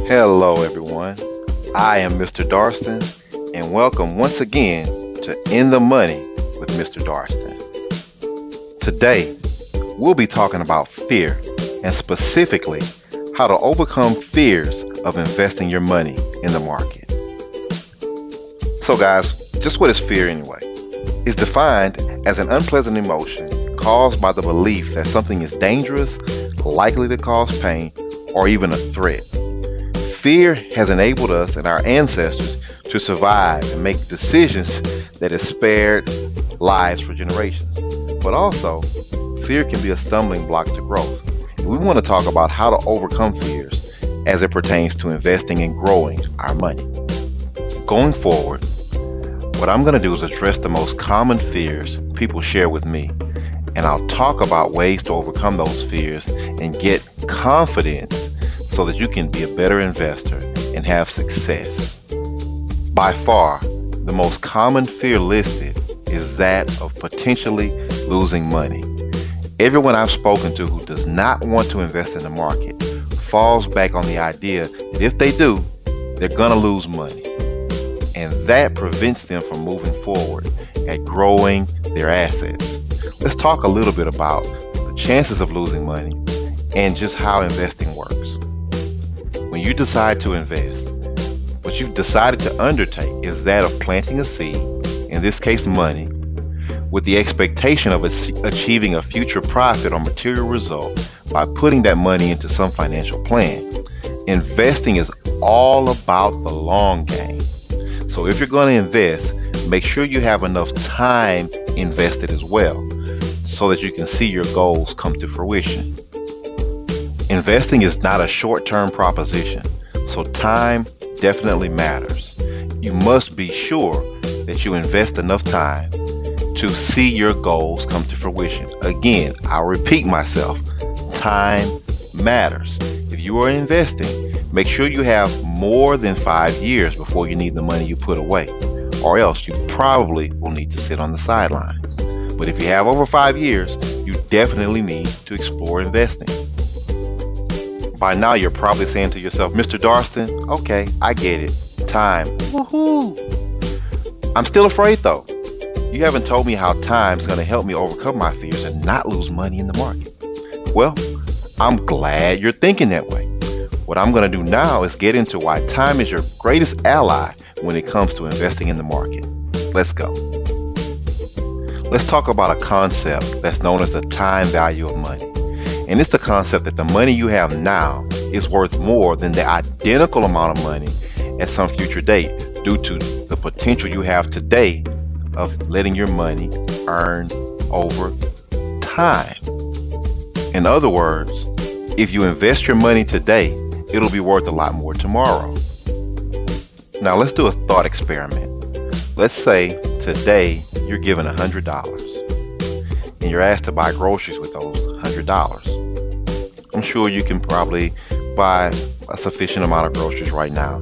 Hello, everyone. I am Mr. Darston, and welcome once again to In the Money with Mr. Darston. Today, we'll be talking about fear, and specifically, how to overcome fears of investing your money in the market. So, guys, just what is fear anyway? It's defined as an unpleasant emotion caused by the belief that something is dangerous, likely to cause pain, or even a threat. Fear has enabled us and our ancestors to survive and make decisions that have spared lives for generations. But also, fear can be a stumbling block to growth. And we want to talk about how to overcome fears as it pertains to investing and growing our money. Going forward, what I'm going to do is address the most common fears people share with me, and I'll talk about ways to overcome those fears and get confidence so that you can be a better investor and have success. By far, the most common fear listed is that of potentially losing money. Everyone I've spoken to who does not want to invest in the market falls back on the idea that if they do, they're going to lose money. And that prevents them from moving forward at growing their assets. Let's talk a little bit about the chances of losing money and just how investing works. When you decide to invest, what you've decided to undertake is that of planting a seed, in this case money, with the expectation of achieving a future profit or material result by putting that money into some financial plan. Investing is all about the long game. So if you're going to invest, make sure you have enough time invested as well, so that you can see your goals come to fruition. Investing is not a short-term proposition, so time definitely matters. You must be sure that you invest enough time to see your goals come to fruition. Again, I'll repeat myself, time matters. If you are investing, make sure you have more than 5 years before you need the money you put away, or else you probably will need to sit on the sidelines. But if you have over 5 years, you definitely need to explore investing. By now, you're probably saying to yourself, Mr. Darston, okay, I get it. Time. Woohoo! I'm still afraid though. You haven't told me how time's going to help me overcome my fears and not lose money in the market. Well, I'm glad you're thinking that way. What I'm going to do now is get into why time is your greatest ally when it comes to investing in the market. Let's go. Let's talk about a concept that's known as the time value of money. And it's the concept that the money you have now is worth more than the identical amount of money at some future date due to the potential you have today of letting your money earn over time. In other words, if you invest your money today, it'll be worth a lot more tomorrow. Now let's do a thought experiment. Let's say today you're given $100 and you're asked to buy groceries with those $100. I'm sure you can probably buy a sufficient amount of groceries right now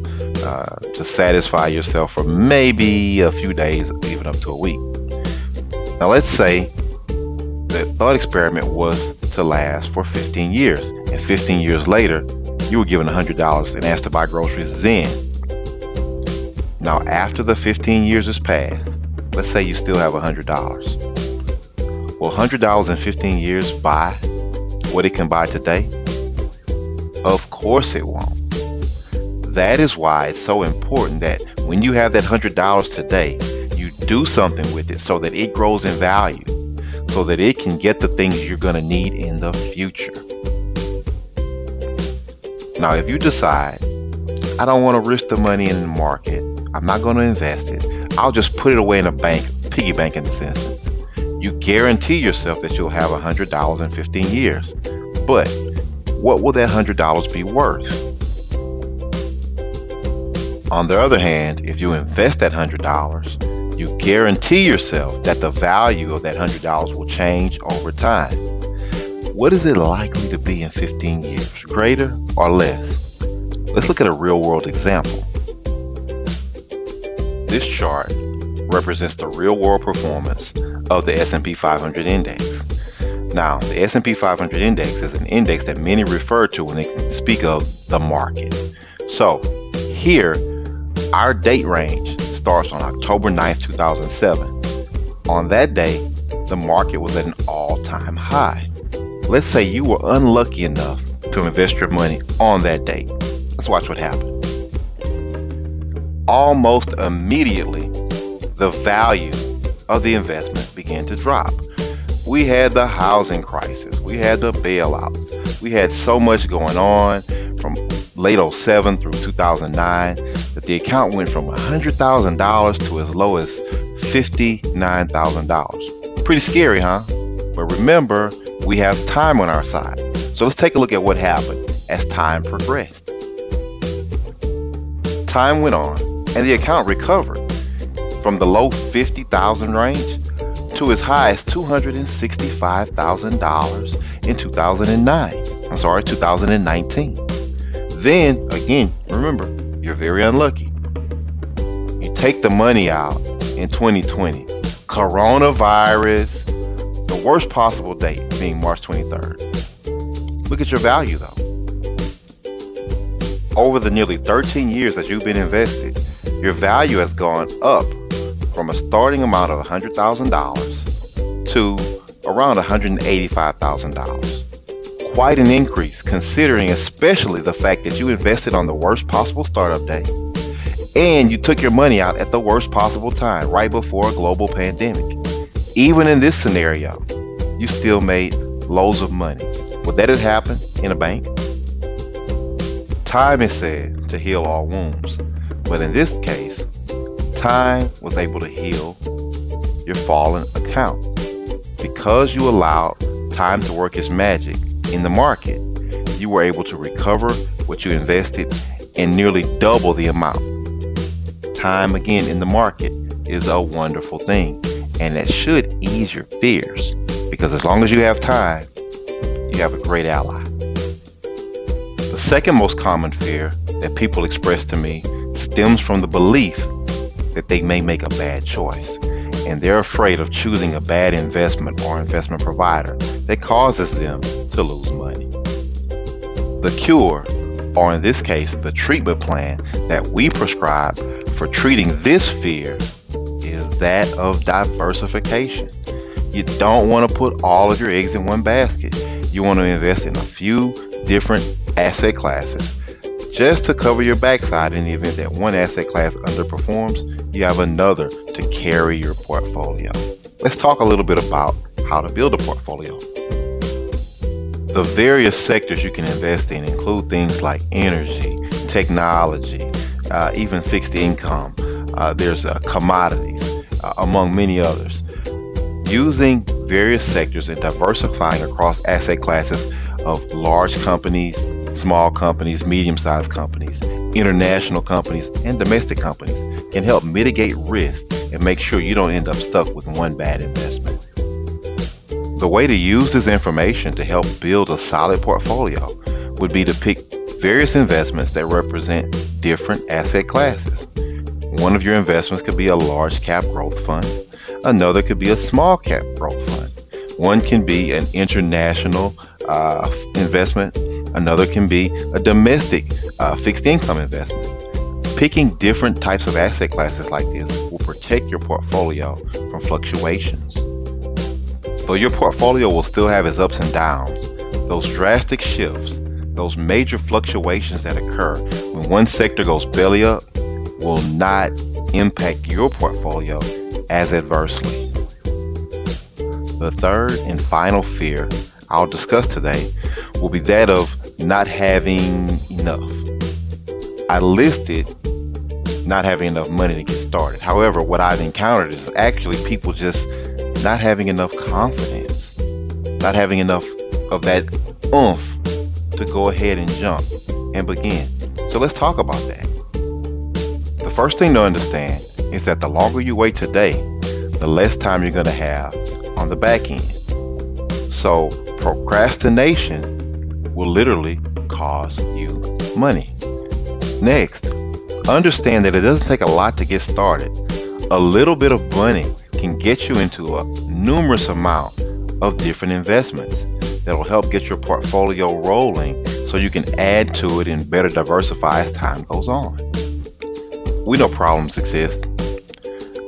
to satisfy yourself for maybe a few days, even up to a week. Now let's say the thought experiment was to last for 15 years, and 15 years later you were given $100 and asked to buy groceries then. Now after the 15 years has passed, let's say you still have $100. Will $100 in 15 years buy what it can buy today? Of course it won't. That is why it's so important that when you have that $100 today, you do something with it so that it grows in value, so that it can get the things you're going to need in the future. Now, if you decide, I don't want to risk the money in the market, I'm not going to invest it, I'll just put it away in a bank, piggy bank in this instance. You guarantee yourself that you'll have $100 in 15 years. But what will that $100 be worth? On the other hand, if you invest that $100, you guarantee yourself that the value of that $100 will change over time. What is it likely to be in 15 years? Greater or less? Let's look at a real-world example. This chart represents the real-world performance of the S&P 500 index. Now, the S&P 500 index is an index that many refer to when they speak of the market. So here, our date range starts on October 9th, 2007. On that day, the market was at an all-time high. Let's say you were unlucky enough to invest your money on that date. Let's watch what happened. Almost immediately, the value of the investment began to drop. We had the housing crisis. We had the bailouts. We had so much going on from late 07 through 2009 that the account went from $100,000 to as low as $59,000. Pretty scary, huh? But remember, we have time on our side. So let's take a look at what happened as time progressed. Time went on, and the account recovered from the low 50,000 range to as high as $265,000 in 2019. Then, again, remember, you're very unlucky. You take the money out in 2020. Coronavirus, the worst possible date being March 23rd. Look at your value, though. Over the nearly 13 years that you've been invested, your value has gone up from a starting amount of $100,000 to around $185,000. Quite an increase, considering especially the fact that you invested on the worst possible startup day and you took your money out at the worst possible time, right before a global pandemic. Even in this scenario, you still made loads of money. Would that have happened in a bank? Time is said to heal all wounds, but in this case, time was able to heal your fallen account. Because you allowed time to work its magic in the market, you were able to recover what you invested and nearly double the amount. Time again in the market is a wonderful thing, and that should ease your fears, because as long as you have time, you have a great ally. The second most common fear that people express to me stems from the belief that they may make a bad choice, and they're afraid of choosing a bad investment or investment provider that causes them to lose money. The cure, or in this case, the treatment plan that we prescribe for treating this fear, is that of diversification. You don't want to put all of your eggs in one basket. You want to invest in a few different asset classes just to cover your backside in the event that one asset class underperforms. You have another to carry your portfolio. Let's talk a little bit about how to build a portfolio. The various sectors you can invest in include things like energy, technology, even fixed income. There's commodities, among many others. Using various sectors and diversifying across asset classes of large companies, small companies, medium-sized companies, international companies, and domestic companies can help mitigate risk and make sure you don't end up stuck with one bad investment. The way to use this information to help build a solid portfolio would be to pick various investments that represent different asset classes. One of your investments could be a large cap growth fund. Another could be a small cap growth fund. One can be an international investment. Another can be a domestic fixed income investment. Picking different types of asset classes like this will protect your portfolio from fluctuations. Though your portfolio will still have its ups and downs, those drastic shifts, those major fluctuations that occur when one sector goes belly up will not impact your portfolio as adversely. The third and final fear I'll discuss today will be that of not having enough. I listed not having enough money to get started. However, what I've encountered is actually people just not having enough confidence, not having enough of that oomph to go ahead and jump and begin. So let's talk about that. The first thing to understand is that the longer you wait today, the less time you're going to have on the back end. So procrastination will literally cost you money. Next, understand that it doesn't take a lot to get started. A little bit of money can get you into a numerous amount of different investments that will help get your portfolio rolling so you can add to it and better diversify as time goes on. We know problems exist,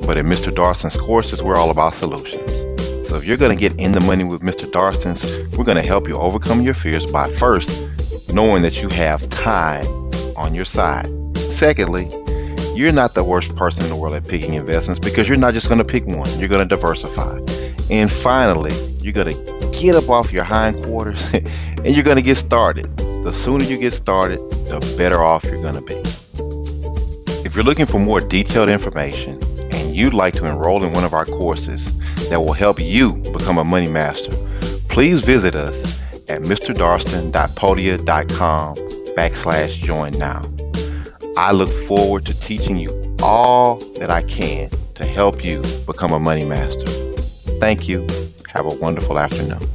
but in Mr. Darston's courses, we're all about solutions. So if you're going to get in the money with Mr. Darston's, we're going to help you overcome your fears by first knowing that you have time on your side. Secondly, you're not the worst person in the world at picking investments because you're not just going to pick one, you're going to diversify. And finally, you're going to get up off your hindquarters and you're going to get started. The sooner you get started, the better off you're going to be. If you're looking for more detailed information and you'd like to enroll in one of our courses that will help you become a money master, please visit us at mrdarston.podia.com/join now. I look forward to teaching you all that I can to help you become a money master. Thank you. Have a wonderful afternoon.